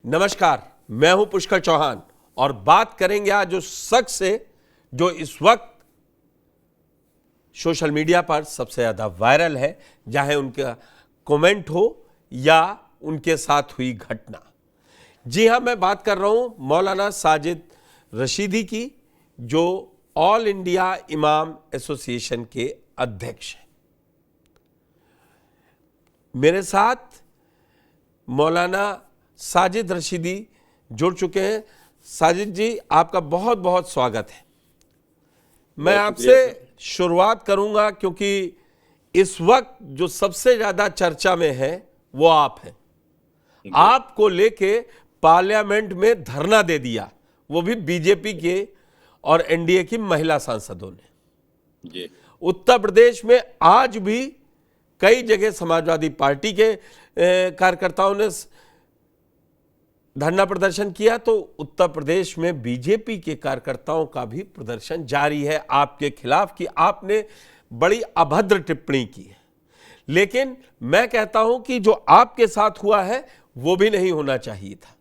नमस्कार, मैं हूं पुष्कर चौहान और बात करेंगे आज उस शख्स से जो इस वक्त सोशल मीडिया पर सबसे ज्यादा वायरल है, चाहे उनका कमेंट हो या उनके साथ हुई घटना। जी हां, मैं बात कर रहा हूं मौलाना साजिद रशीदी की, जो ऑल इंडिया इमाम एसोसिएशन के अध्यक्ष हैं। मेरे साथ मौलाना साजिद रशीदी जुड़ चुके हैं। साजिद जी, आपका बहुत बहुत स्वागत है। मैं आपसे शुरुआत करूंगा क्योंकि इस वक्त जो सबसे ज्यादा चर्चा में है वो आप हैं। आपको लेके पार्लियामेंट में धरना दे दिया, वो भी बीजेपी के और एनडीए की महिला सांसदों ने। जी। उत्तर प्रदेश में आज भी कई जगह समाजवादी पार्टी के कार्यकर्ताओं ने धरना प्रदर्शन किया, तो उत्तर प्रदेश में बीजेपी के कार्यकर्ताओं का भी प्रदर्शन जारी है आपके खिलाफ कि आपने बड़ी अभद्र टिप्पणी की है। लेकिन मैं कहता हूं कि जो आपके साथ हुआ है वो भी नहीं होना चाहिए था।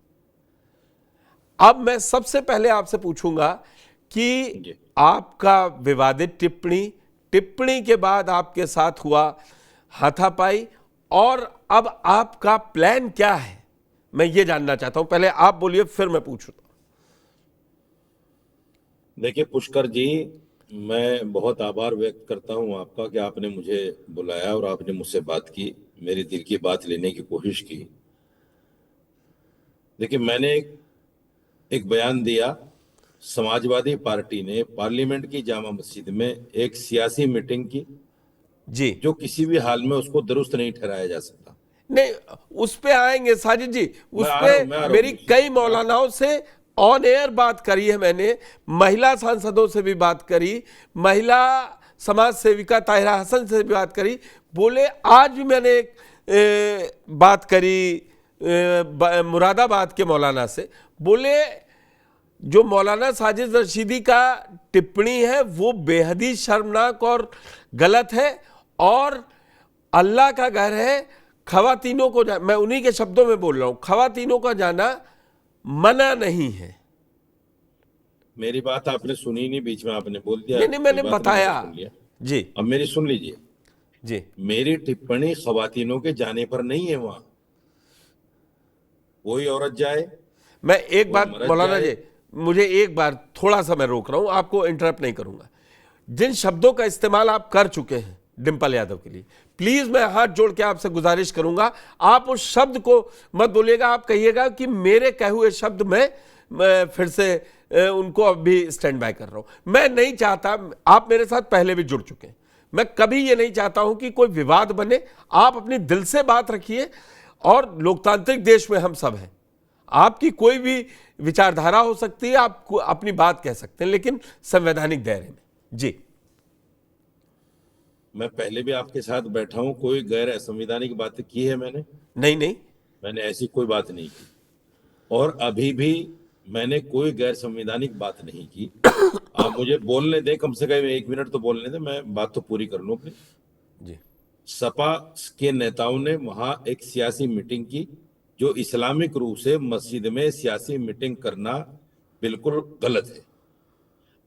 अब मैं सबसे पहले आपसे पूछूंगा कि आपका विवादित टिप्पणी के बाद आपके साथ हुआ हाथापाई, और अब आपका प्लान क्या है, मैं ये जानना चाहता हूं। पहले आप बोलिए, फिर मैं पूछूं। देखिए पुष्कर जी, मैं बहुत आभार व्यक्त करता हूं आपका कि आपने मुझे बुलाया और आपने मुझसे बात की, मेरे दिल की बात लेने की कोशिश की। देखिए, मैंने एक बयान दिया। समाजवादी पार्टी ने पार्लियामेंट की जामा मस्जिद में एक सियासी मीटिंग की, जी, जो किसी भी हाल में उसको दुरुस्त नहीं ठहराया जा सकता। नहीं, उस पे आएंगे साजिद जी, उस मैं आ पे रहा हूं मेरी कई मौलानाओं से ऑन एयर बात करी है मैंने, महिला सांसदों से भी बात करी, महिला समाज सेविका ताहिरा हसन से भी बात करी। बोले आज भी मैंने एक बात करी मुरादाबाद के मौलाना से। बोले जो मौलाना साजिद रशीदी का टिप्पणी है वो बेहद ही शर्मनाक और गलत है, और अल्लाह का घर है, खवातीनों को मैं उन्हीं के शब्दों में बोल रहा हूं, खवातीनों का जाना मना नहीं है। मेरी बात आपने सुनी नहीं, बीच में आपने बोल दिया। नहीं, मैंने कोई बात नहीं, बताया। मैंने सुन लिया। जी अब मेरी सुन लीजिए। जी, मेरी टिप्पणी खवातीनों के जाने पर नहीं है। वहां कोई औरत जाए, मैं एक कोई बात मर्द मौलाना जाए। जी, मुझे एक बार थोड़ा सा मैं रोक रहा हूं, आपको इंटरप्ट नहीं करूंगा। जिन शब्दों का इस्तेमाल आप कर चुके हैं डिंपल यादव के लिए, प्लीज मैं हाथ जोड़ के आपसे गुजारिश करूंगा, आप उस शब्द को मत बोलिएगा। आप कहिएगा कि मेरे कहे हुए शब्द मैं फिर से उनको अभी स्टैंड बाय कर रहा हूं। मैं नहीं चाहता, आप मेरे साथ पहले भी जुड़ चुके हैं, मैं कभी ये नहीं चाहता हूं कि कोई विवाद बने। आप अपनी दिल से बात रखिए, और लोकतांत्रिक देश में हम सब हैं, आपकी कोई भी विचारधारा हो सकती है, आप अपनी बात कह सकते हैं, लेकिन संवैधानिक दायरे में। जी, मैं पहले भी आपके साथ बैठा हूं, कोई गैर असंवैधानिक बात की है मैंने? नहीं नहीं, मैंने ऐसी कोई बात नहीं की, और अभी भी मैंने कोई गैर संवैधानिक बात नहीं की। आप मुझे बोलने दें, कम से कम 1 मिनट तो बोलने दें, मैं बात तो पूरी कर लूं अपनी। जी सपा के नेताओं ने वहां एक सियासी मीटिंग की, जो इस्लामिक रूप से मस्जिद में सियासी मीटिंग करना बिल्कुल गलत है।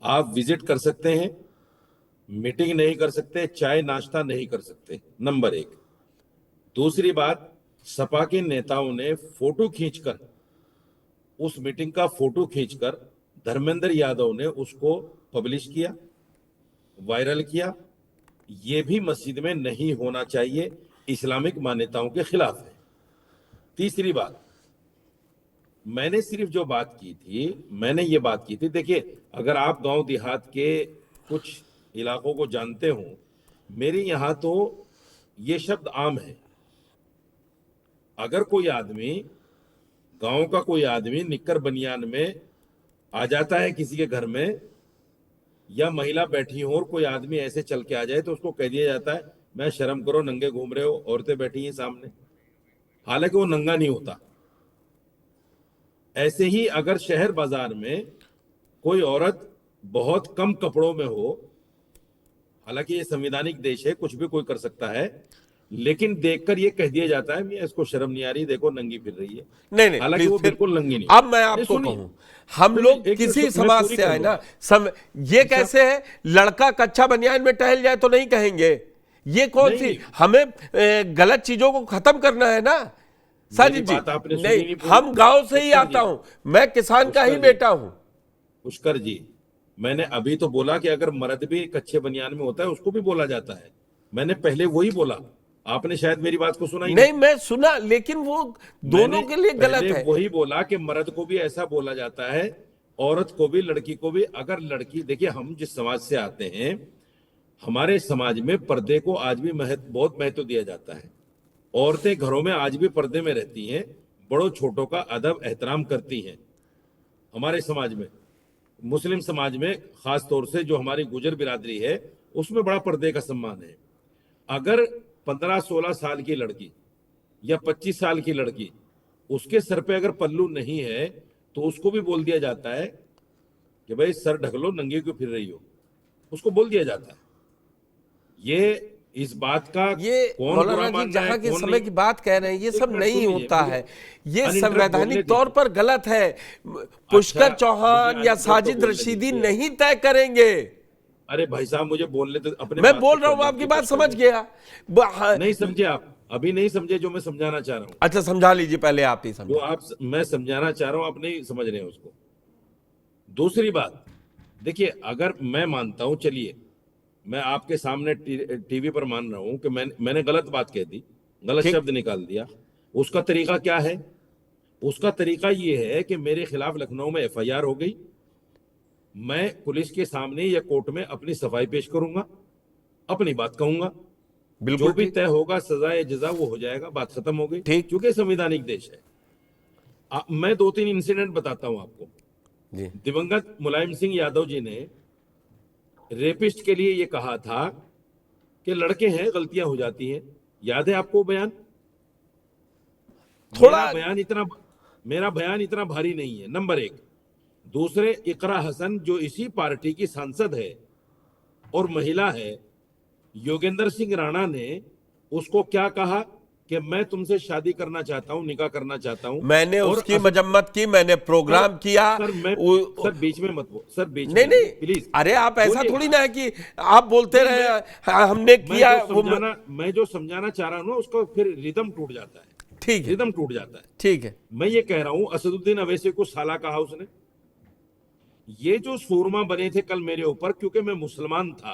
आप विजिट कर सकते हैं, मीटिंग नहीं कर सकते, चाय नाश्ता नहीं कर सकते, नंबर 1। दूसरी बात, सपा के नेताओं ने फोटो खींचकर, उस मीटिंग का फोटो खींचकर धर्मेंद्र यादव ने उसको पब्लिश किया, वायरल किया। ये भी मस्जिद में नहीं होना चाहिए, इस्लामिक मान्यताओं के खिलाफ है। तीसरी बात, मैंने सिर्फ जो बात की थी, मैंने ये बात की थी, देखिए अगर आप गांव देहात के कुछ इलाकों को जानते हो, मेरे यहां तो ये शब्द आम है। अगर कोई आदमी, गांव का कोई आदमी निक्कर बनियान में आ जाता है किसी के घर में, या महिला बैठी हो और कोई आदमी ऐसे चल के आ जाए, तो उसको कह दिया जाता है, मैं शर्म करो, नंगे घूम रहे हो, औरतें बैठी हैं सामने। हालांकि वो नंगा नहीं होता। ऐसे ही अगर शहर बाजार में कोई औरत बहुत कम कपड़ों में हो, हालांकि ये संवैधानिक देश है, कुछ भी कोई कर सकता है, लेकिन देखकर ये कह दिया जाता है मियां इसको शर्म नहीं आ रही, देखो नंगी फिर रही है। नहीं नहीं हालांकि प्लीज वो फिर बिल्कुल नंगी नहीं। अब मैं नहीं, आपको सुनिए कहूं, हम सुनिए, लोग एक मिनट किसी मैं समाज पूरी से कर आए लूंगा। ना, ये साहब, कैसे है लड़का कच्चा बनियान में टहल जाए तो नहीं कहेंगे? ये कौन सी नहीं, हमें गलत चीजों को खत्म करना है ना मेरी साजिद जी? बात आपने सुनी नहीं, नहीं पूरी। हम गांव से ही पुष्कर आता जी, हूं, मैं किसान का ही पुष्कर जी, बेटा हूं। पुष्कर जी, मैंने अभी तो बोला कि अगर मर्द भी कच्चे बनियान में होता है उसको भी बोला जाता है। मैंने पहले वही बोला, आपने शायद मेरी बात को सुना ही नहीं। नहीं मैं सुना, लेकिन वो मैंने दोनों के लिए गलत पहले है। वही बोला कि मर्द को भी ऐसा बोला जाता है, औरत को भी, लड़की को भी। अगर लड़की, देखिए हम जिस समाज से आते हैं, हमारे समाज में पर्दे को आज भी बहुत महत्व दिया जाता है। औरतें घरों में आज भी पर्दे में रहती हैं, बड़ों छोटों का अदब एहतराम करती हैं। हमारे समाज में, मुस्लिम समाज में खास तौर से जो हमारी गुजर बिरादरी है, उसमें बड़ा पर्दे का सम्मान है। अगर 15-16 साल की लड़की या 25 साल की लड़की, उसके सर पे अगर पल्लू नहीं है तो उसको भी बोल दिया जाता है कि भाई सर ढक लो, नंगी क्यों फिर रही हो, उसको बोल दिया जाता है। ये इस बात का ये कौन बुरा मौलाना जी मान रहा है जहां के कौन समय नहीं। की बात कह रहे हैं ये एक सब मिनट नहीं सुन लीजिए, होता मुझे है, ये अनइंटरप्ट बोलने संवैधानिक तौर दीजिए। पर गलत है। अच्छा, पुष्कर चौहान मुझे या अनइंटरप्ट साजिद बोलने रशीदी दीजिए। नहीं तय करेंगे। अरे भाई साहब, मुझे बोलने तो, अपने मैं बात तो बोल रहा हूं, करने आपकी दीजिए बात पुष्कर समझ जी। गया। नहीं समझे आप, अभी नहीं समझे जो मैं समझाना चाह रहा हूँ। अच्छा समझा लीजिए, पहले आप ही जो समझा। आप, मैं समझाना चाह रहा हूँ, आप नहीं समझ रहे हैं उसको। दूसरी बात, देखिए अगर मैं मानता हूं, चलिए मैं आपके सामने टीवी पर मान रहा हूं कि मैंने गलत बात कह दी, गलत ठीक। शब्द निकाल दिया। उसका तरीका क्या है? उसका तरीका ये है कि मेरे खिलाफ लखनऊ में एफआईआर हो गई, मैं पुलिस के सामने या कोर्ट में अपनी सफाई पेश करूंगा, अपनी बात कहूंगा, जो बिल्कुल भी ठीक। तय होगा सजा जजा वो हो जाएगा, बात खत्म हो गई। ठीक। क्योंकि संवैधानिक देश है। मैं 2-3 इंसिडेंट बताता हूं आपको। जी। दिवंगत मुलायम सिंह यादव जी ने रेपिस्ट के लिए ये कहा था कि लड़के हैं, गलतियां हो जाती हैं। याद है आपको बयान? थोड़ा। मेरा बयान इतना भारी नहीं है, नंबर एक। दूसरे, इकरा हसन जो इसी पार्टी की सांसद है और महिला है, योगेंद्र सिंह राणा ने उसको क्या कहा कि मैं तुमसे शादी करना चाहता हूं, निकाह करना चाहता हूं। मैंने और उसकी मजम्मत की, मैंने सर, प्रोग्राम किया। सर बीच में मत बोल, सर बीच नहीं में नहीं, प्लीज अरे आप ऐसा थोड़ी बोलिएगा। ना है कि आप बोलते नहीं, रहे हमने किया वो। मैं जो समझाना चाह रहा हूं ना, उसका फिर रिदम टूट जाता है, ठीक है। रिदम टूट जाता है। ठीक है। मैं ये कह रहा हूं, असदुद्दीन अवैसी को साला कहा उसने। ये जो सूरमा बने थे कल मेरे ऊपर क्योंकि मैं मुसलमान था,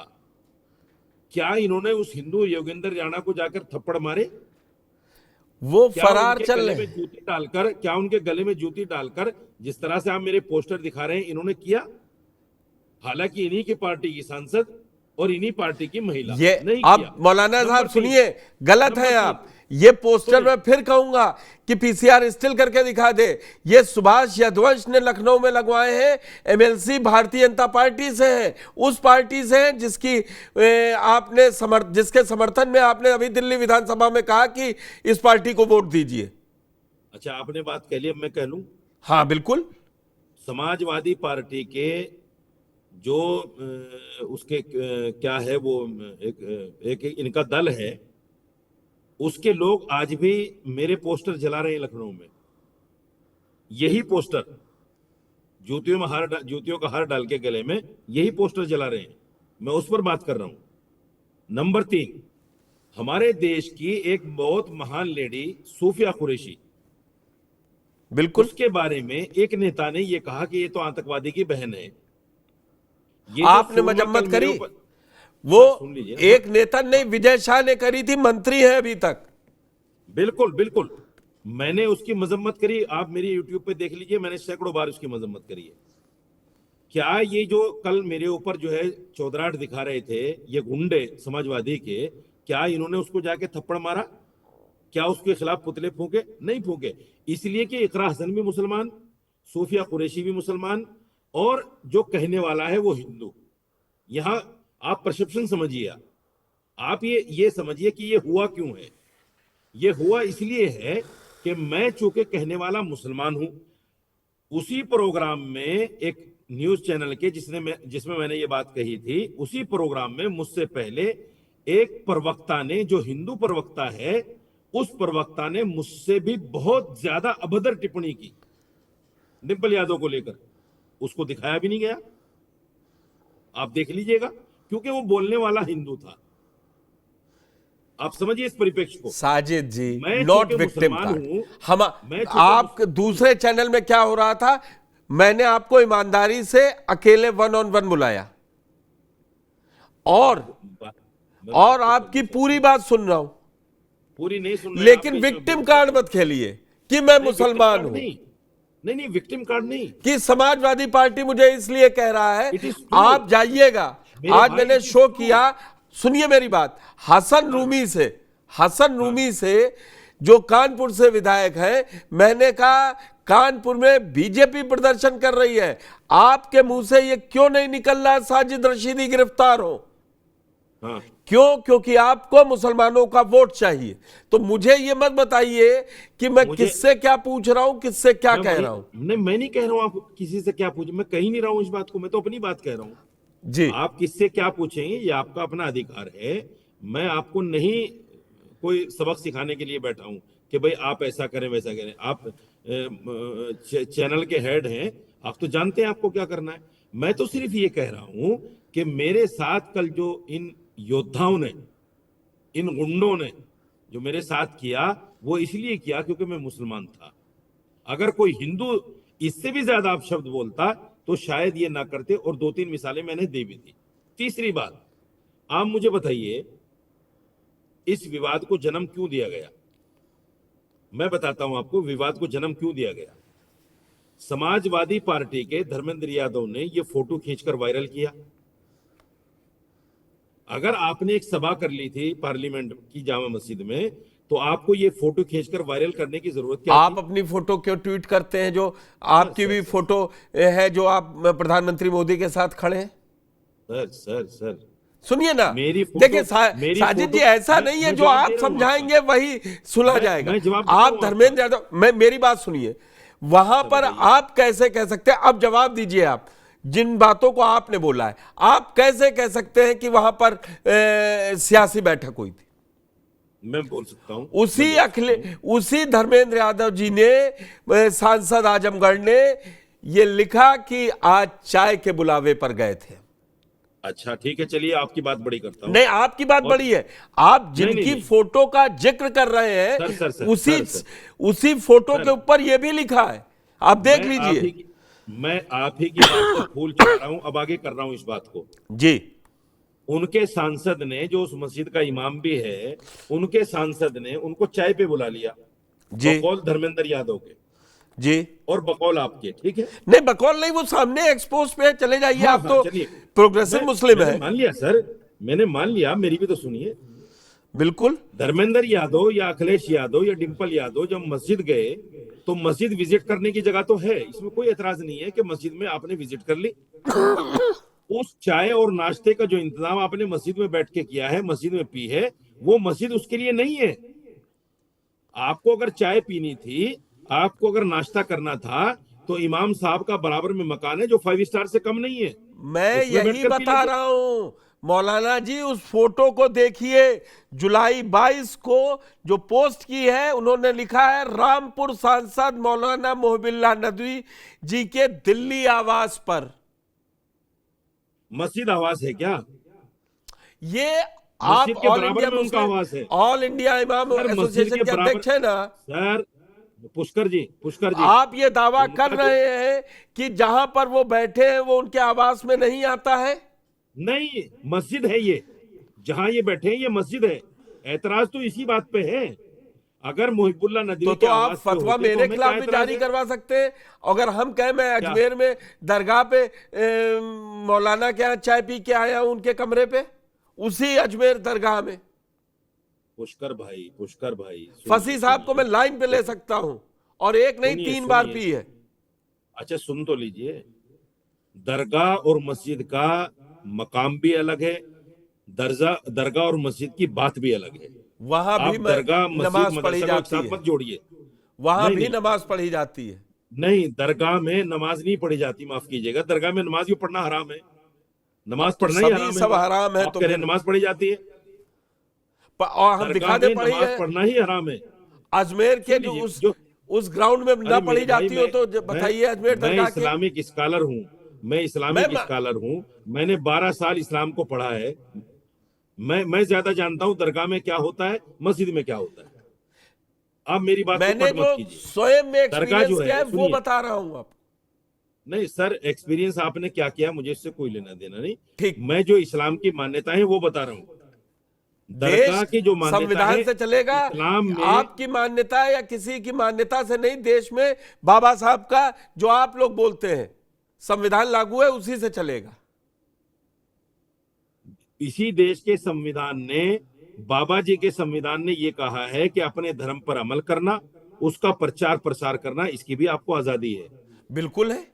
क्या इन्होंने उस हिंदू योगेंद्र राणा को जाकर थप्पड़ मारे? वो क्या फरार उनके चल गले रहे। में जूती डालकर, क्या उनके गले में जूती डालकर, जिस तरह से आप मेरे पोस्टर दिखा रहे हैं, इन्होंने किया? हालांकि इन्हीं की पार्टी की सांसद और इन्हीं पार्टी की महिला, ये नहीं आप किया। मौलाना नंबर साहब 3, सुनिए, गलत है नंबर 3, आप। ये पोस्टर सुनिए, मैं फिर कहूंगा कि पीसीआर स्टिल करके दिखा दे। ये सुभाष यदुवंश ने लखनऊ में लगवाए हैं, एमएलसी भारतीय जनता पार्टी से है, उस पार्टी से है जिसकी जिसके समर्थन में आपने अभी दिल्ली विधानसभा में कहा कि इस पार्टी को वोट दीजिए। अच्छा आपने बात कह ली, अब मैं कह लूं। हाँ बिल्कुल। समाजवादी पार्टी के जो उसके क्या है वो, एक इनका दल है, उसके लोग आज भी मेरे पोस्टर जला रहे हैं लखनऊ में। यही पोस्टर, जूतियों का हार डाल के गले में यही पोस्टर जला रहे हैं। मैं उस पर बात कर रहा हूं। नंबर 3, हमारे देश की एक बहुत महान लेडी सूफिया कुरैशी, बिल्कुल। उसके बारे में एक नेता ने यह कहा कि ये तो आतंकवादी की बहन है। ये जो आपने सूरमा मजम्मत कल मेरे करी? ऊपर, वो सुन लीजिए। एक नेता ने, विजय शाह ने करी थी, मंत्री है अभी तक। बिल्कुल बिल्कुल, मैंने उसकी मजम्मत करी। आप मेरी यूट्यूब पे देख लीजिए, मैंने सैकड़ों बार उसकी मजम्मत करी है। क्या ये जो कल मेरे ऊपर जो है चौधराहट दिखा रहे थे ये गुंडे समाजवादी के, क्या इन्होंने उसको जाके थप्पड़ मारा? क्या उसके खिलाफ पुतले फूके? नहीं फूके। इसलिए कि इकरा हसन भी मुसलमान, सूफिया कुरैशी भी मुसलमान, और जो कहने वाला है वो हिंदू। यहां आप परसेप्शन समझिए, आप ये समझिए कि ये हुआ क्यों है। ये हुआ इसलिए है कि मैं चूंकि कहने वाला मुसलमान हूं, उसी प्रोग्राम में एक न्यूज चैनल के जिसमें मैंने ये बात कही थी, उसी प्रोग्राम में मुझसे पहले एक प्रवक्ता ने, जो हिंदू प्रवक्ता है, उस प्रवक्ता ने मुझसे भी बहुत ज्यादा अभद्र टिप्पणी की डिंपल यादव को लेकर। उसको दिखाया भी नहीं गया, आप देख लीजिएगा, क्योंकि वो बोलने वाला हिंदू था। आप समझिए इस परिप्रेक्ष्य को। साजिद जी, मैं नॉट चूंकि विक्टिम मुसलमान कार्ड। हूं, हम मैं चूंकि आप दूसरे चैनल में क्या हो रहा था, मैंने आपको ईमानदारी से अकेले 1-on-1 बुलाया और आपकी पूरी बात सुन रहा हूं, पूरी नहीं सुन रहे, लेकिन आप बीच में विक्टिम बोल- कार्ड मत खेलिए कि मैं नहीं, मुसलमान विक्टिम हूं, कार्ड नहीं, नहीं विक्टिम कार्ड नहीं। कि समाजवादी पार्टी मुझे इसलिए कह रहा है। It is true. आप जाइएगा, मेरे आज भाई, मैंने it is शो true. किया, सुनिए मेरी बात, हसन रूमी से जो कानपुर से विधायक है, मैंने कहा कानपुर में बीजेपी प्रदर्शन कर रही है, आपके मुंह से ये क्यों नहीं निकल रहा साजिद रशीदी गिरफ्तार हो? हाँ, क्यों? क्योंकि आपको मुसलमानों का वोट चाहिए। तो मुझे ये मत बताइए कि मैं किससे क्या पूछ रहा हूं, किससे क्या कह रहा हूं। नहीं, मैं नहीं कह रहा हूं आप किसी से क्या पूछे, मैं कह नहीं रहा हूं इस बात को, मैं तो अपनी बात कह रहा हूं। जी, आप किससे क्या पूछेंगे ये आपका अपना अधिकार है। मैं आपको नहीं कोई सबक सिखाने के लिए बैठा हूं कि भाई आप ऐसा करें वैसा करें। आप चैनल के हेड हैं, आप तो जानते हैं आपको क्या करना है। मैं तो सिर्फ ये कह रहा हूं कि मेरे साथ कल जो इन योद्धाओं ने, इन गुंडों ने जो मेरे साथ किया, वो इसलिए किया क्योंकि मैं मुसलमान था। अगर कोई हिंदू इससे भी ज्यादा आप शब्द बोलता तो शायद ये ना करते, और 2-3 मिसालें मैंने दे भी दी। तीसरी बात, आप मुझे बताइए इस विवाद को जन्म क्यों दिया गया। मैं बताता हूं आपको विवाद को जन्म क्यों दिया गया। समाजवादी पार्टी के धर्मेंद्र यादव ने ये फोटो खींचकर वायरल किया। अगर आपने एक सभा कर ली थी पार्लियामेंट की जामा मस्जिद में, तो आपको ये फोटो खींचकर वायरल करने की जरूरत क्या आप थी? अपनी फोटो क्यों ट्वीट करते हैं? जो आपकी भी फोटो है, जो आप प्रधानमंत्री मोदी के साथ खड़े हैं। सर सुनिए ना, मेरी फोटो, देखिए मेरी साजिद फोटो, जी, ऐसा नहीं है मैं जो जवाब आप दे रहा हूं समझाएंगे वही सुना मैं जाएगा। जवाब दे रहा आप हूं धर्मेंद्र यादव, मैं मेरी बात सुनिए, वहां पर आप कैसे कह सकते हैं, अब जवाब दीजिए आप, जिन बातों को आपने बोला है, आप कैसे कह सकते हैं कि वहां पर सियासी बैठक हुई थी? मैं बोल सकता हूं। उसी धर्मेंद्र यादव जी ने, सांसद आजमगढ़ ने ये लिखा कि आज चाय के बुलावे पर गए थे। अच्छा ठीक है, चलिए आपकी बात बड़ी करता हूं। नहीं, आपकी बात बड़ी है। आप जिनकी नहीं। फोटो का जिक्र कर रहे हैं, सर, उसी फोटो के ऊपर यह भी लिखा है, आप देख लीजिए। मैं आप ही की बात पर फूल चढ़ा रहा हूं, अब आगे कर रहा हूं इस बात को। जी, उनके सांसद ने, जो उस मस्जिद का इमाम भी है, उनके सांसद ने उनको चाय पे बुला लिया, जी, बकौल धर्मेंद्र यादव के जी। और बकौल आपके, ठीक है। नहीं, बकौल नहीं, वो सामने एक्सपोज पे चले जाइए। हाँ, आप तो प्रोग्रेसिव मुस्लिम है। मान लिया सर, मैंने मान लिया, मेरी भी तो सुनिए। बिल्कुल। धर्मेंद्र यादव या अखिलेश यादव या डिंपल यादव जब मस्जिद गए, तो मस्जिद विजिट करने की जगह तो है, इसमें कोई एतराज नहीं है कि मस्जिद में आपने विजिट कर ली। उस चाय और नाश्ते का जो इंतजाम आपने मस्जिद में बैठ के किया है, मस्जिद में पी है, वो मस्जिद उसके लिए नहीं है। आपको अगर चाय पीनी थी, आपको अगर नाश्ता करना था, तो इमाम साहब का बराबर में मकान है जो 5 स्टार से कम नहीं है। मैं यही बता रहा हूं मौलाना जी, उस फोटो को देखिए, जुलाई 22 को जो पोस्ट की है, उन्होंने लिखा है रामपुर सांसद मौलाना मोहबिल्ला नदवी जी के दिल्ली आवास पर। मस्जिद आवास है क्या? ये आप ऑल इंडिया उनका आवास है, ऑल इंडिया इमाम एसोसिएशन के अध्यक्ष है ना सर। पुष्कर जी, आप ये दावा कर रहे हैं कि जहां पर वो बैठे हैं वो उनके आवास में नहीं आता है? नहीं, मस्जिद है ये, जहां ये बैठे हैं ये मस्जिद है। ऐतराज तो इसी बात पे है। अगर मोहिबुल्ला नदवी तो आप फतवा मेरे खिलाफ भी जारी करवा सकते हैं। अगर हम कहें मैं अजमेर में दरगाह पे मौलाना के यहाँ चाय पी के आया हूं, उनके कमरे पे, उसी अजमेर दरगाह में। पुष्कर भाई फसी साहब को मैं लाइन पे ले सकता हूं, और एक नहीं 3 बार पी है। अच्छा सुन तो लीजिए, दरगाह और मस्जिद का मकाम भी अलग है, दरगाह और मस्जिद की बात भी अलग है। वहां भी दरगाह नमाज पढ़ी जाती है, मत जोड़िए। वहां भी नमाज पढ़ी जाती है। नहीं, दरगाह में नमाज नहीं पढ़ी जाती, माफ कीजिएगा। दरगाह में नमाज भी पढ़ना हराम है, नमाज पढ़ना ही हराम है। सब हराम है, तो नमाज पढ़ी जाती है। और हम दिखा दरगाह दे में पढ़ी नमाज है पढ़ना ही हराम है। अजमेर के सुन जो लीजिए, उस ग्राउंड में ना अरे पढ़ी मेरे भाई, जाती हो तो बताइए अजमेर मैं दरगाह के। इस्लामिक स्कॉलर हूँ, मैं मैं इस्लामिक स्कॉलर हूँ, मैंने 12 साल इस्लाम को पढ़ा है। मैं ज्यादा जानता हूँ दरगाह में क्या होता है, मस्जिद में क्या होता है। आप मेरी बात को मैंने कट मत जो कीजिए। स्वयं में दरगाह एक्सपीरियंस जो किया है, है वो सुनिए, बता रहा हूं आपको। नहीं सर, एक्सपीरियंस आपने क्या किया मुझे इससे कोई लेना देना नहीं। ठीक। मैं जो इस्लाम की मान्यता है वो बता रहा हूँ। देश दरगाह की जो मान्यता है संविधान से चलेगा। इस्लाम में, आपकी मान्यता या किसी की मान्यता से नहीं, देश में बाबा साहब का जो आप लोग बोलते हैं संविधान लागू है उसी से चलेगा। इसी देश के संविधान ने, बाबा जी के संविधान ने ये कहा है कि अपने धर्म पर अमल करना, उसका प्रचार प्रसार करना, इसकी भी आपको आजादी है। बिल्कुल है।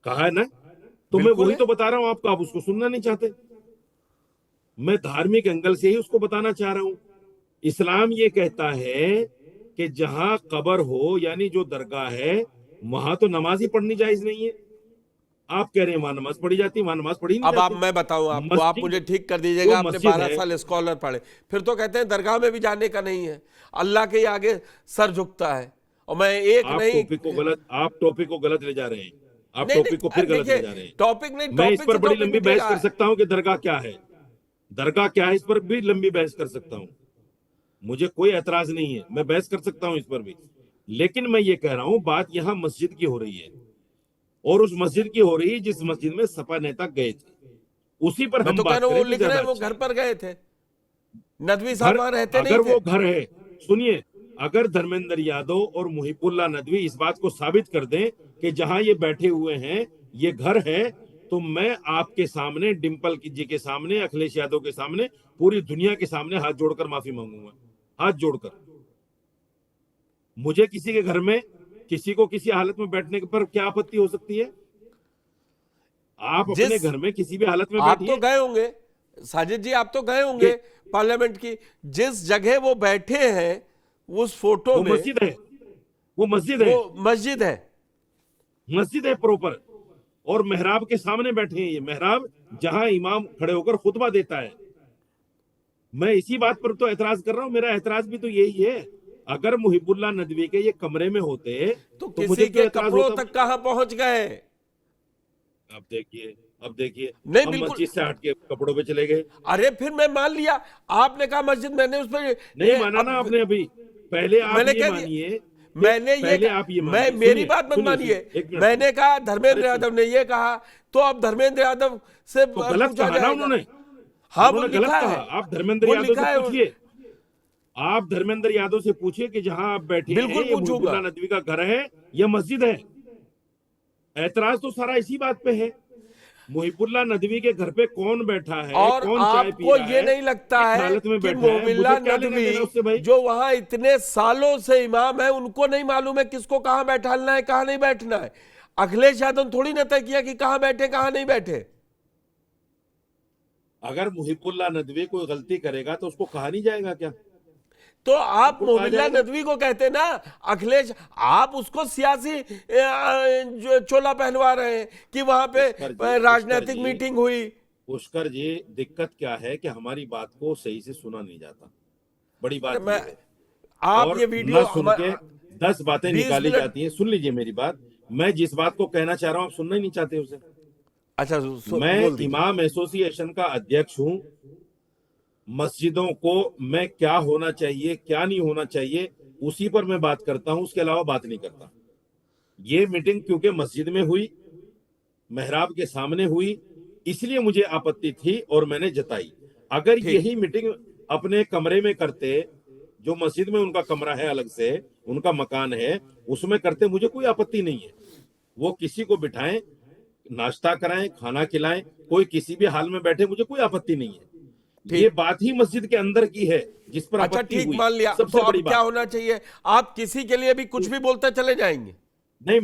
कहा है ना? तो मैं बिल्कुल वही है। तो बता रहा हूं आपको, आप उसको सुनना नहीं चाहते। मैं धार्मिक एंगल से ही उसको बताना चाह रहा हूं। इस्लाम ये कहता है कि जहां कब्र हो, यानी जो दरगाह है, वहां तो नमाज ही पढ़नी जायज नहीं है। आप कह रहे हैं वहां नमाज पढ़ी जाती है, वहां नमाज पढ़ी नहीं अब आप, जाती। मैं बताऊं आपको, आप मस्जिद, मुझे ठीक कर जो दीजिएगा, आपने मस्जिद 12 है, साल स्कॉलर पढ़े, फिर तो कहते हैं दरगाह में भी जाने का नहीं है, अल्लाह के आगे सर झुकता है। और मैं एक नहीं, आप टॉपिक को गलत ले जा रहे हैं। आप नहीं टॉपिक को नहीं, फिर गलत देखिए ले जा रहे हैं। टॉपिक नहीं, मैं इस टॉपिक पर से बड़ी टॉपिक लंबी बहस उठेगा। कर सकता हूं कि दरगाह क्या है, दरगाह क्या है, इस पर भी लंबी बहस कर सकता हूं। मुझे कोई एतराज नहीं है, मैं बहस कर सकता हूं इस पर भी। लेकिन मैं ये कह रहा हूं, बात यहां मस्जिद की हो रही है, और उस मस्जिद की हो रही है जिस मस्जिद में सपा नेता गए थे, उसी पर मैं हम तो कह बात रहा हूँ, करें वो तो लिख रहे ज्यादा हैं वो अच्छा घर है। पर गए थे, नदवी साहब घर, वहां रहते नहीं अगर थे। वो घर है, सुनिए, अगर धर्मेंद्र यादव और मुहिबुल्लाह नदवी इस बात को साबित कर दें कि जहां ये बैठे हुए हैं ये घर है, तो मैं आपके सामने, डिंपल जी के सामने, अखिलेश यादव के सामने, पूरी दुनिया के सामने हाथ जोड़कर माफी मांगूंगा, हाथ जोड़कर। मुझे किसी के घर में किसी को किसी हालत में बैठने पर क्या आपत्ति हो सकती है? आप अपने जिस, घर में किसी भी हालत में आप तो बैठिए। गए होंगे साजिद जी, आप तो गए होंगे कि पार्लियामेंट की, जिस जगह वो बैठे हैं उस फोटो वो में, मस्जिद है, वो मस्जिद वो है, मस्जिद है। मस्जिद है प्रॉपर। और मेहराब के सामने बैठे हैं, ये मेहराब जहां इमाम खड़े होकर खुतबा देता है। मैं इसी बात पर तो एतराज कर रहा हूं, मेरा एतराज भी तो यही है। अगर मुहिबुल्लाह नदवी के ये कमरे में होते तो तो मुझे किसी क्यों के एतराज कपड़ों होता तक भाई? कहां पहुंच गए? अब देखिए, अब देखिए, नहीं हम बिल्कुल। मस्जिद से हट के कपड़ों पे चले गए। अरे फिर मैं मान लिया, आपने कहा मस्जिद, मैंने उस पर नहीं माना ना अब आपने अभी। पहले तो आप मैंने ये कह दिया, मानिए कि, मैंने ये पहले कहा, आप ये मैं, मानिए, मेरी सुनिए बात मत सुनिए मानिए, सुनिए, एक मिनट मैंने सुनिए। कहा अरे धर्मेंद्र सुन, यादव ने ये कहा, तो अब धर्मेंद्र यादव से तो गलत पूछा कहा ना जाएगा। उन्होंने, हाँ वो उन्होंने गलत लिखा कहा। है, आप धर्मेंद्र वो यादव से लिखा है। पूछिए, आप धर्मेंद्र यादव से पूछिए कि जहां आप बैठे हैं बिल्कुल ये पूछूंगा। मुहिबुल्लाह नदवी का घर है या मस्जिद है। ऐतराज तो सारा इसी बात पे है, मुहिबुल्लाह नदवी के घर पे कौन बैठा है, और कौन चाय पी आपको रहा ये है, नहीं लगता किस है हालत में कि बैठा है, मुझे मोमिल्ला क्या लेना नदवी देना उससे भाई? जो वहां इतने सालों से इमाम है, उनको नहीं मालूम है किसको कहां बैठाना है कहां नहीं बैठना है? अखिलेश यादव ने थोड़ी ना तय किया कि कहां बैठे कहां नहीं बैठे। अगर मुहिबुल्लाह नदवी कोई गलती करेगा तो उसको कहा नहीं जाएगा क्या? तो आप बिल्कुल कहा मोमिल्ला जाएगा। नदवी को कहते ना, अखिलेश, आप उसको सियासी चोला पहनवा रहे हैं कि वहां पे पुष्कर राजनीतिक जी, मीटिंग हुई। पुष्कर जी, दिक्कत क्या है कि हमारी बात को सही से सुना नहीं जाता, बड़ी अरे बात मैं, यह है। आप और ये वीडियो न सुन के 10 बातें 20 निकाली मिनट, जाती हैं। सुन लीजिए मेरी बात, मैं जिस बात को कहना चाह रहा हूं आप सुनना ही नहीं चाहते उसे। अच्छा मैं बोल दीजिए। इमाम एसोसिएशन का अध्यक्ष हूं। मस्जिदों को मैं क्या होना चाहिए क्या नहीं होना चाहिए उसी पर मैं बात करता हूं, उसके अलावा बात नहीं करता। ये मीटिंग क्योंकि मस्जिद में हुई, मेहराब के सामने हुई, इसलिए मुझे आपत्ति थी और मैंने जताई। अगर ठीक। यही मीटिंग अपने कमरे में करते, जो मस्जिद में उनका कमरा है अलग से, उनका मकान है, उसमें करते, मुझे कोई आपत्ति नहीं है। वो किसी को बिठाएं, नाश्ता कराएं, खाना खिलाएं, कोई किसी भी हाल में बैठे, मुझे कोई आपत्ति नहीं है। ये ठीक। बात ही मस्जिद के अंदर की है जिस पर अच्छा आपत्ति ठीक, हुई, मान लिया, तो सबसे अब बड़ी क्या बात। होना चाहिए? आप किसी के लिए भी कुछ भी बोलते चले जाएंगे? नहीं,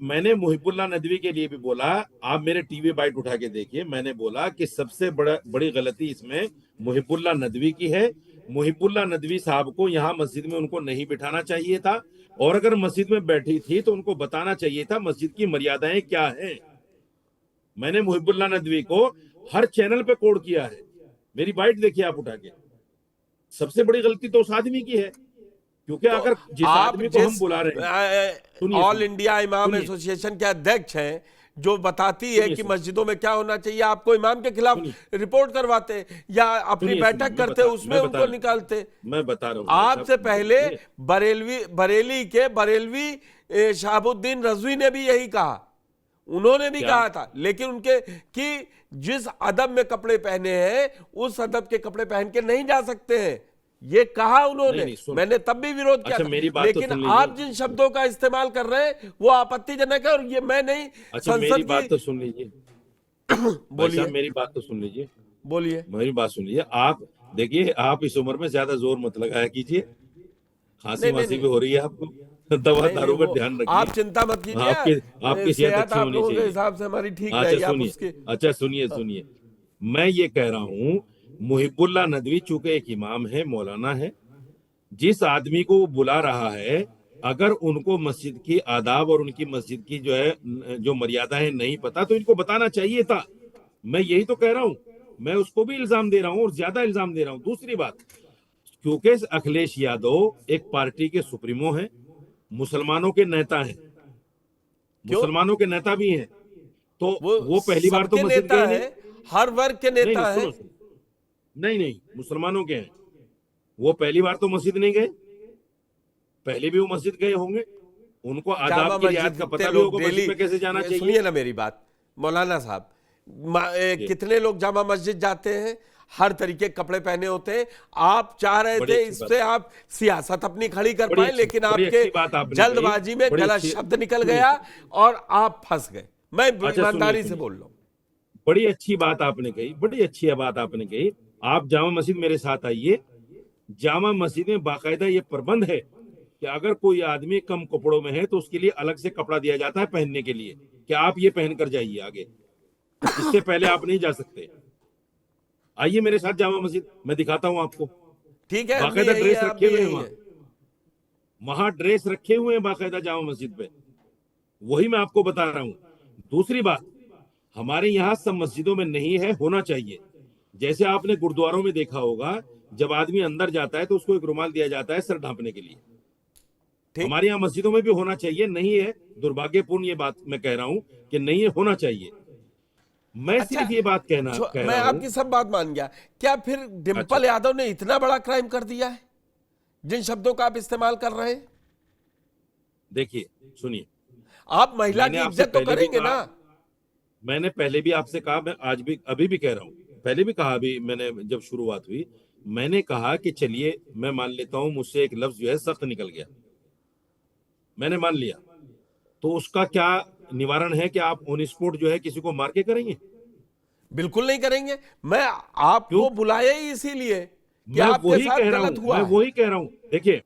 मैंने मुहिबुल्लाह नदवी के लिए भी बोला। आप मेरे टीवी बाइट उठा के देखिए, मैंने बोला कि सबसे बड़ी गलती इसमें मुहिबुल्लाह नदवी की है। मुहिबुल्लाह नदवी साहब को यहाँ मस्जिद में उनको नहीं बिठाना चाहिए था, और अगर मस्जिद में बैठी थी तो उनको बताना चाहिए था मस्जिद की मर्यादाएं क्या हैं। मैंने मुहिबुल्लाह नदवी को हर चैनल पे कोड किया है, मेरी बाइट देखिए आप उठा के। सबसे बड़ी गलती तो उस आदमी की है, क्योंकि तो अगर जिस आप आदमी को हम बुला रहे हैं, सुनिए ऑल सुनिए इंडिया इमाम सुनिए एसोसिएशन के अध्यक्ष हैं, जो बताती है सुनिए कि सुनिए मस्जिदों में क्या होना चाहिए, आपको इमाम के खिलाफ सुनिए रिपोर्ट करवाते या अपनी सुनिए सुनिए, बैठक करते उसमें उनको निकालते। मैं बता रहा हूँ भाई साहब, आपसे पहले सुनिए। बरेली के बरेलवी शहाबुद्दीन रजवी ने भी यही कहा, उन्होंने भी क्या? कहा था, लेकिन उनके कि जिस अदब में कपड़े पहने हैं उस अदब के कपड़े पहन के नहीं जा सकते हैं, ये कहा उन्होंने। नहीं, सुन। मैंने तब भी विरोध किया अच्छा, था, मेरी बात तो लेकिन सुन लीजिए। आप जिन शब्दों का इस्तेमाल कर रहे हैं वो आपत्तिजनक है, और ये मैं नहीं, अच्छा, मेरी संसद बात की तो सुन लीजिए भाई बोलिए साहब, मेरी बात तो सुन लीजिए, बोलिए। मेरी बात सुन लीजिए। आप देखिए, आप इस उम्र में ज्यादा जोर मत लगाया कीजिए, खांसी नहीं नहीं वासी नहीं भी हो रही है आपको, दवा नहीं नहीं, दारू का वो ध्यान आप रखिए। चिंता मत कीजिए, आपकी आपकी सेहत सेहत अच्छी आप होनी लोगों के चाहिए। हिसाब से हमारी ठीक अच्छा रहेगी, आप सुनिए, उसके। अच्छा सुनिए सुनिए, मैं ये कह रहा हूँ, मुहिबुल्लाह नदवी चूंकि एक इमाम है, मौलाना है, जिस आदमी को वो बुला रहा है, अगर उनको मस्जिद की आदाब और उनकी मस्जिद की जो है जो मर्यादा है नहीं पता, तो इनको बताना चाहिए था। मैं यही तो कह रहा हूं, मैं उसको भी इल्जाम दे रहा हूं और ज्यादा इल्जाम दे रहा हूं। दूसरी बात, क्योंकि अखिलेश यादव एक पार्टी के सुप्रीमो हैं, मुसलमानों के नेता हैं, क्यों? मुसलमानों के नेता भी हैं, तो वो वो पहली बार तो सबके मस्जिद नेता गए है, नहीं। हर वर्ग के नहीं नहीं, नेता है। सुनो सुनो, नहीं नहीं, मुसलमानों के हैं, वो पहली बार तो मस्जिद नहीं गए, पहले भी वो मस्जिद गए होंगे, उनको जामा आदाब की मस्जिद रियायत का कितने पता भी लोग होगा डेली, मस्जिद में कैसे जाना चाहिए। सुनिए ना मेरी बात मौलाना साहब, जी, कितने लोग जामा मस्जिद जाते हैं, हर तरीके के कपड़े पहने होते हैं। आप चाह रहे बड़ी थे अच्छी इससे आप सियासत अपनी खड़ी कर बड़ी पाए, अच्छी लेकिन बड़ी आपके अच्छी बात आपने जल्दबाजी में कही, बड़ी गलत अच्छी। शब्द निकल सुनिए, गया और आप फंस गए। मैं अच्छा सुनिए ईमानदारी से सुनिए, बोल रहा हूं। बड़ी अच्छी बात आपने कही, बड़ी अच्छी बात आपने कही। आप जामा मस्जिद मेरे साथ आइए, जामा मस्जिद में बाकायदा ये प्रबंध है कि अगर कोई आदमी कम कपड़ों में है तो उसके लिए अलग से कपड़ा दिया जाता है पहनने के लिए, कि आप ये पहन कर जाइए आगे, इससे पहले आप नहीं जा सकते। आइए मेरे साथ जामा मस्जिद, मैं दिखाता हूं आपको, ठीक है, हम भी बाकायदा यही ड्रेस है, आप रखे भी हुए हैं यही वहां, है। वहां ड्रेस रखे हुए हैं बाकायदा जामा मस्जिद पे, वही मैं आपको बता रहा हूं। दूसरी बात, हमारे यहाँ सब मस्जिदों में नहीं है, होना चाहिए। जैसे आपने गुरुद्वारों में देखा होगा, जब आदमी अंदर जाता है तो उसको एक रुमाल दिया जाता है सर ढांपने के लिए, ठीक। हमारे यहाँ मस्जिदों में भी होना चाहिए, नहीं है, दुर्भाग्यपूर्ण ये बात मैं कह रहा हूं कि नहीं है, होना चाहिए। मैं अच्छा, सिर्फ ये बात कह मैं रहा हूं। आपकी सब बात मान गया, क्या फिर अच्छा, डिंपल यादव ने इतना बड़ा क्राइम कर दिया है जिन शब्दों का आप इस्तेमाल कर रहे हैं? देखिए सुनिए, आप महिला मैंने की आपसे इज्जत तो पहले भी करेंगे कहा, ना? मैंने पहले भी आपसे कहा, मैं आज भी अभी भी कह रहा हूं, पहले भी कहा, अभी मैंने जब शुरुआत हुई मैंने कहा कि चलिए मैं मान लेता हूं मुझसे एक लफ्ज जो है सख्त निकल गया, मैंने मान लिया, तो उसका क्या निवारण है कि आप ऑन स्पॉट जो है किसी को मार के करेंगे? बिल्कुल नहीं करेंगे। मैं क्यों? आपको बुलाया ही इसीलिए कि मैं आपके वही साथ कह रहा गलत हूं, हुआ मैं है। वही कह रहा हूं। देखिए,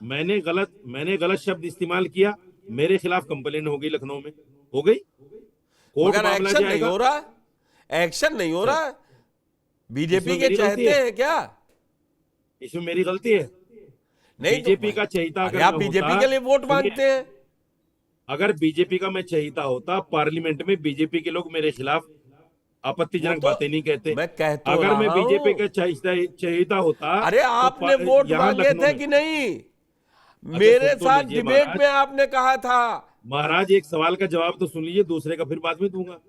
मैंने गलत शब्द इस्तेमाल किया, मेरे खिलाफ कंप्लेन हो गई, लखनऊ में हो गई, कोर्ट मगर मामला एक्शन नहीं जाएगा। हो रहा, एक्शन नहीं हो रहा। बीजेपी इसमें के मेरी गलती चाहते है, हैं क्या? इसमें मेरी गलती है। नहीं तो बीजेपी का चहिता अरे अगर आप मैं बीजेपी होता, के लिए वोट सुनिए, मांगते हैं। अगर बीजेपी का मैं चहिता होता, पार्लियामेंट में बीजेपी के लोग मेरे खिलाफ वो आपत्तिजनक तो बातें नहीं कहते। मैं कह तो अगर मैं रहा बीजेपी हूं। का चहिता होता अरे तो आपने वोट यहाँ मांगे लखनऊ थे में। कि नहीं? अच्छा मेरे सुन तो साथ लीजिए डिबेट महाराज, में आपने कहा था। महाराज एक सवाल का जवाब तो सुन लीजिए, दूसरे का फिर बाद में दूंगा।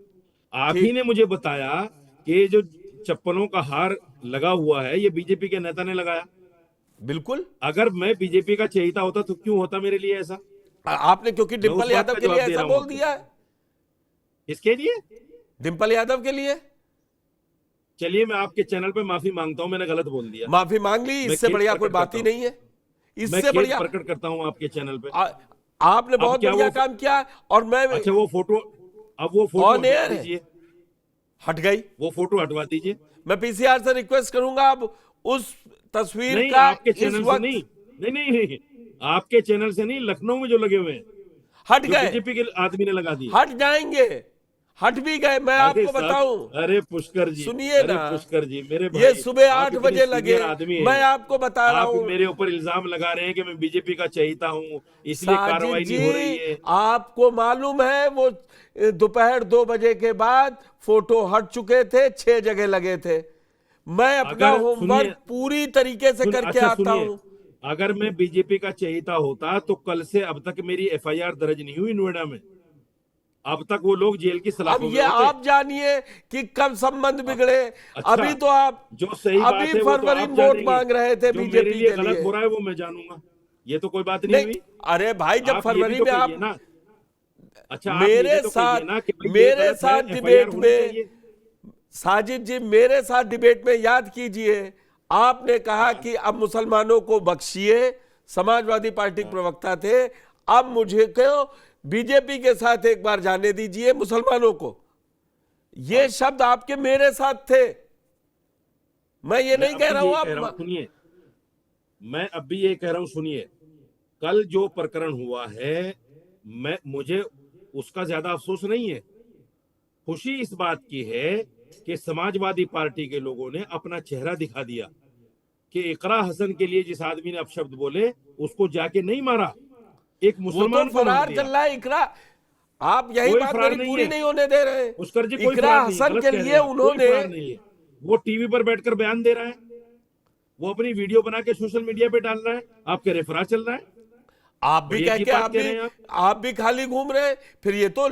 आप ही ठीक, ने मुझे बताया कि ये जो चप्पलों का हार लगा हुआ है ये बीजेपी के नेता ने लगाया। बिल्कुल। अगर मैं बीजेपी का चहेता होता तो क्यों होता मेरे लिए ऐसा? आपने क्योंकि मैं उस डिंपल बात यादव का के लिए जवाब दे ऐसा रहा हूं बोल आपको। दिया है। किसके लिए? डिंपल यादव के लिए चलिए मैं आपके चैनल पे माफी मांगता हूं, मैंने गलत बोल दिया। माफी मांग ली, मैं इससे खेद बढ़िया कोई प्रकट बात करता ही हूं, नहीं है। मैं इससे खेद बढ़िया प्रकट करता हूं आपके चैनल पे। आपने अब बहुत क्या बढ़िया वो, काम किया। और मैं अच्छा वो फोटो, अब वो फोटो ऑन हटवा एयर है, दीजिए, हट गई। वो फोटो हटवा दीजिए। मैं पीसीआर से रिक्वेस्ट करूंगा अब उस तस्वीर नहीं का आपके इस चैनल से वक्त नहीं, नहीं आपके चैनल से नहीं, लखनऊ में जो लगे हुए हैं, हट जो गए, बीजेपी के आदमी ने लगा दिए। हट जाएंगे, हट भी गए। मैं अरे आपको साहब, बताऊं, अरे पुष्कर जी, सुनिए अरे ना, पुष्कर जी, मेरे ये भाई, सुबह आप 8 इतने बजे लगे। सीनियर आदमी मैं हैं, आपको बता रहा आप हूं मेरे ऊपर इल्जाम लगा रहे हैं कि मैं बीजेपी का चहेता हूं, इसलिए साजिद कार्रवाई जी, नहीं हो रही है। आपको मालूम है वो दोपहर 2 बजे के बाद फोटो हट चुके थे, 6 जगह लगे थे। मैं अपना अगर होमवर्क सुनिए, पूरी तरीके से करके अच्छा आता सुनिए, हूं। अगर मैं बीजेपी का चहेता होता तो कल से अब तक मेरी एफआईआर दर्ज नहीं हुई नोएडा में, अब तक वो लोग जेल की अब सलाखों में ये होते। आप जानिए कि कब संबंध अब बिगड़े। अच्छा, अभी तो आप, जो सही बात अभी है वो तो फरवरी आप में वोट जानेंगे, मांग रहे थे जो मेरे बीजेपी लिए के गलत लिए। हो रहा है वो मैं जानूंगा, ये तो कोई बात नहीं नहीं, हुई। अरे भाई जब आप ये भी फरवरी तो में कहिए आप ना, अच्छा आप ये भी मेरे तो कहिए साथ ना कि भाई ये मेरे गलत है, साथ एफआईआर डिबेट होनी में, चाहिए। साजिद जी मेरे साथ डिबेट में याद कीजिए, आपने कहा हाँ, कि अब मुसलमानों को बख्शिए, समाजवादी पार्टी के हाँ, प्रवक्ता थे, अब मुझे को बीजेपी के साथ एक बार जाने दीजिए मुसलमानों को। ये हाँ। शब्द आपके मेरे साथ थे। मैं ये मैं नहीं अब कह भी रहा हूं यही कह रहा हूं, आप। सुनिए, मैं अब भी ये कह रहा हूं, सुनिए, कल जो प्रकरण हुआ है, मैं मुझे उसका ज्यादा अफसोस नहीं है। खुशी इस बात की है कि समाजवादी पार्टी के लोगों ने अपना चेहरा दिखा दिया कि इकरा हसन के लिए जिस आदमी ने अपशब्द बोले उसको जाके नहीं मारा, एक वो तो मुसलमान को मार फरार दिया। चल रहा है इकरा। आप यही कोई बात फरार मेरी नहीं पूरी है, नहीं होने दे रहे हैं। पुष्कर जी, कोई इकरा फरार नहीं है, हसन गलत के कह रहे लिए हैं आप, कोई उन्होंने, फरार नहीं है। वो टीवी पर बैठकर बयान दे रहा है, वो अपनी वीडियो बना के सोशल मीडिया पे डाल रहा है, आप कह रहे फरार चल रहा है। आप भी बड़ी कह अजीब के बात कह रहे हैं आप। आप भी खाली घूम रहे हैं। फिर ये तो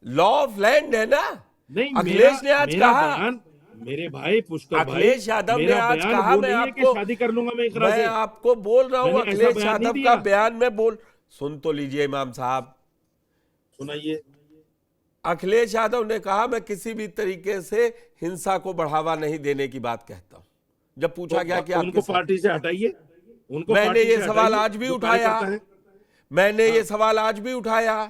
लॉ ऑफ लैंड है ना। नहीं, मेरा अखिलेश ने आज मेरा कहा, बयान, मेरे भाई पुष्कर भाई, अखिलेश यादव ने मेरा आज बयान कहा, वो नहीं है कि शादी कर लूंगा मैं इकरा मैं से। आपको बोल रहा हूं मैंने ऐसा अखिलेश बयान नहीं यादव का दिया। बयान में बोल, सुन तो लीजिए इमाम साहब। सुनाइए। अखिलेश यादव ने कहा मैं किसी भी तरीके से हिंसा को बढ़ावा नहीं देने की बात कहता हूं। जब पूछा गया कि तो आपके उनको साथ, पार्टी से हटाइए, उनको मैंने पार्टी ये से सवाल हटाइए आज भी जो उठाया, कार्यकर्ता है। मैंने ये हाँ, सवाल आज भी उठाया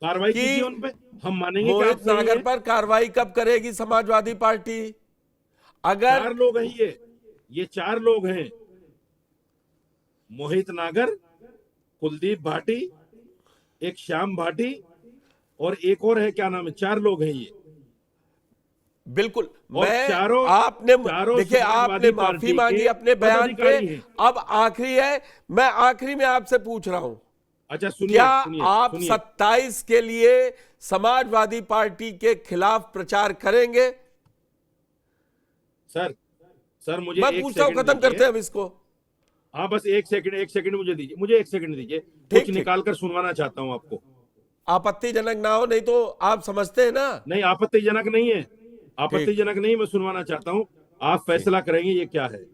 कार्रवाई कि कीजिए उन पे, हम मानेंगे कि आप मोहित सही नागर है। पर कार्रवाई कब करेगी समाजवादी पार्टी? अगर चार लोग हैं ये चार लोग हैं, मोहित नागर, कुलदीप भाटी, एक श्याम भाटी और एक और है, क्या नाम है, चार लोग हैं ये। बिल्कुल, और मैं, चारों आपने चारों देखिए, आपने समाजवादी माफी पार्टी मांगी के अपने बयान पे। पदाधिकारी हैं। अब आखिरी है, मैं आखिरी में आपसे पूछ रहा हूं, अच्छा क्या सुनिए, सुनिए, आप सुनिए। 27 के लिए समाजवादी पार्टी के खिलाफ प्रचार करेंगे? सर, सर मुझे मैं एक पूछता हूं, सेकंड खत्म करते दीजिए। हैं हम इसको। हाँ बस एक सेकंड मुझे दीजिए, मुझे एक सेकंड दीजिए, कुछ ठीक ठीक, निकाल कर सुनवाना चाहता हूं आपको। आपत्तिजनक ना हो, नहीं तो आप समझते हैं ना। नहीं, आपत्तिजनक नहीं है, ठीक आपत्तिजनक नहीं, मैं सुनवाना चाहता हूं, आप ठीक। फैसला करेंगे ये क्या है।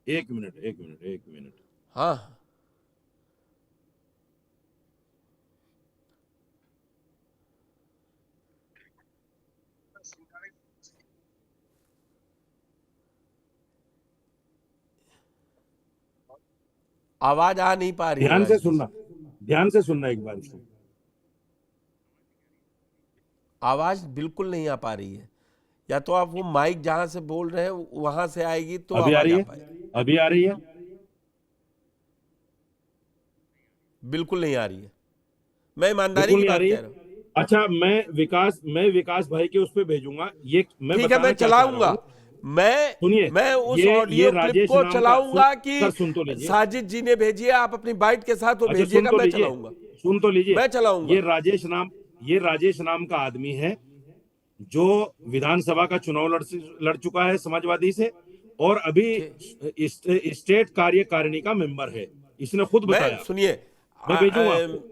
एक मिनट, एक मिनट, एक मिनट। हाँ, आवाज आ नहीं पा रही है ध्यान से भाई। सुनना, ध्यान से सुनना एक बार इसको। आवाज बिल्कुल नहीं आ पा रही है। या तो आप वो माइक जहां से बोल रहे हैं वहां से आएगी तो अभी आ आवाज रही आ है, पाएगी। अभी आ रही है। बिल्कुल नहीं आ रही है, मैं ईमानदारी बिल्कुल की नहीं आ बात रही कह है। रहा हूं। अच्छा, मैं विकास भाई के उस पर भेजूंगा, ये मैं ठीक है, मैं बताना क्या चाह रहा चलाऊंगा। हूं। मैं सुनिए, मैं उस ये ऑडियो क्लिप राजेश को नाम का चलाऊंगा कि सर सुन तो लीजिए। साजिद जी ने भेजी है, आप अपनी बाइट के साथ वो अच्छा सुन भेजिएगा, तो मैं लीजिए, चलाऊंगा। सुन तो लीजिए। मैं चलाऊंगा। ये राजेश नाम का आदमी है जो विधानसभा का चुनाव लड़ चुका है समाजवादी से, और अभी ठीक, स्टेट कार्यकारिणी का मेंबर है, इसने खुद मैं, बताया। सुनिए, मैं भेजूंगा आपको।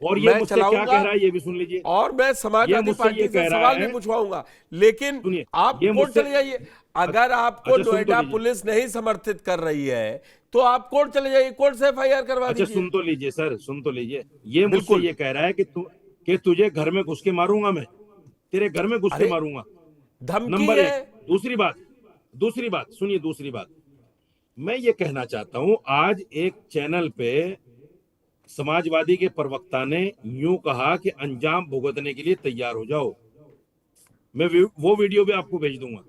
और ये मैं मुझसे क्या चलाऊंगा कह रहा है ये भी सुन लीजिए। और मैं ये समाजवादी मुझसे ये पार्टी से कह रहा सवाल भी है, पूछवाऊंगा। लेकिन सुनिए, आप ये कोर्ट मुझसे, चले जाइए। अगर आपको अच्छा सुन तो नोएडा लीजिए, पुलिस नहीं समर्थित कर रही है तो आप कोर्ट चले जाइए, कोर्ट से एफआईआर करवा अच्छा दीजिए। सुन तो लीजिए सर, सुन तो लीजिए। ये मुझसे बिल्कुल। ये कह रहा है कि तुझे घर में घुस के मारूंगा मैं, तेरे घर में घुस के अरे, मारूंगा। धमकी नंबर है। एक। दूसरी बात सुनिए, दूसरी बात मैं ये कहना चाहता हूं, आज एक चैनल पे समाजवादी के प्रवक्ता ने यूं कहा कि अंजाम भुगतने के लिए तैयार हो जाओ। मैं वो वीडियो भी आपको भेज दूंगा,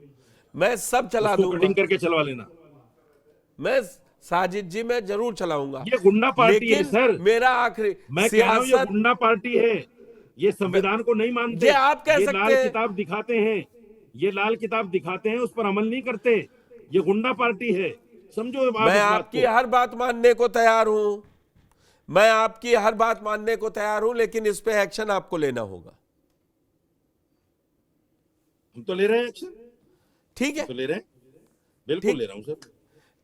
मैं सब चला उसको दूंगा। कटिंग करके चलवा लेना। मैं, साजिद जी, मैं जरूर चलाऊंगा। ये गुंडा पार्टी है लेकिन सर, मेरा आखिरी मैं कह रहा हूं ये सियासत, गुंडा पार्टी है। ये ब- संविधान को नहीं मानते, ये आप कह ये सकते लाल हैं। किताब दिखाते हैं, ये लाल किताब दिखाते हैं, उस पर अमल नहीं करते। ये गुंडा पार्टी है, समझो आप मैं इस बात आपकी को। हर बात मानने को तैयार हूं। मैं आपकी हर बात मानने को तैयार हूं, लेकिन इस पे एक्शन आपको लेना होगा। हम तो ले रहे हैं एक्शन, ठीक है, तो ले रहे हैं, बिल्कुल ठीक। ले रहा हूं सर।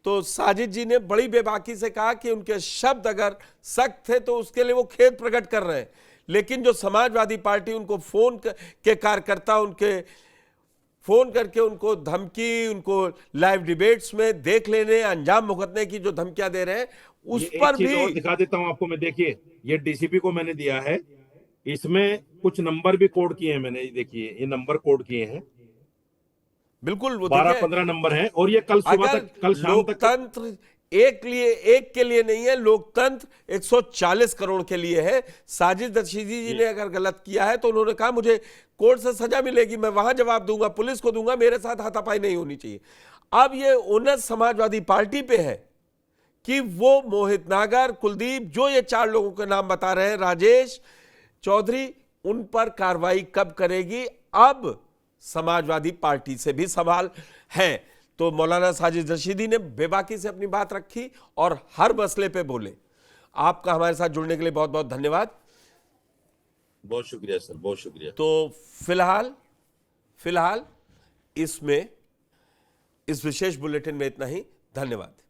तो साजिद जी ने बड़ी बेबाकी से कहा कि उनके शब्द अगर सख्त थे तो उसके लिए वो खेद प्रकट कर रहे हैं, लेकिन जो समाजवादी पार्टी उनको के कार्यकर्ता उनके फोन करके उनको धमकी, उनको लाइव डिबेट्स में देख लेने, अंजाम भुगतने की जो धमकियां दे रहे हैं, उस ये पर एक चीज भी और दिखा देता हूं आपको मैं, देखिए ये डीसीपी को मैंने दिया है, इसमें कुछ नंबर भी कोड किए हैं मैंने, ये देखिए ये नंबर कोड किए हैं, बिल्कुल वो 12-15 देखिए। नंबर हैं, और ये कल सुबह अगर तक, कल शाम तक। लोकतंत्र एक के लिए नहीं है, लोकतंत्र 140 करोड़ के लिए है। साजिद रशीदी जी ने अगर गलत किया है तो उन्होंने कहा मुझे कोर्ट से सजा मिलेगी, मैं वहां जवाब दूंगा, पुलिस को दूंगा, मेरे साथ हाथापाई नहीं होनी चाहिए। अब ये ओनर समाजवादी पार्टी पे है कि वो मोहित नागर, कुलदीप, जो ये 4 लोगों के नाम बता रहे हैं, राजेश चौधरी, उन पर कार्रवाई कब करेगी। अब समाजवादी पार्टी से भी सवाल है। तो मौलाना साजिद रशीदी ने बेबाकी से अपनी बात रखी और हर मसले पे बोले। आपका हमारे साथ जुड़ने के लिए बहुत बहुत धन्यवाद। बहुत शुक्रिया सर, बहुत शुक्रिया। तो फिलहाल इसमें, इस विशेष बुलेटिन में इतना ही। धन्यवाद।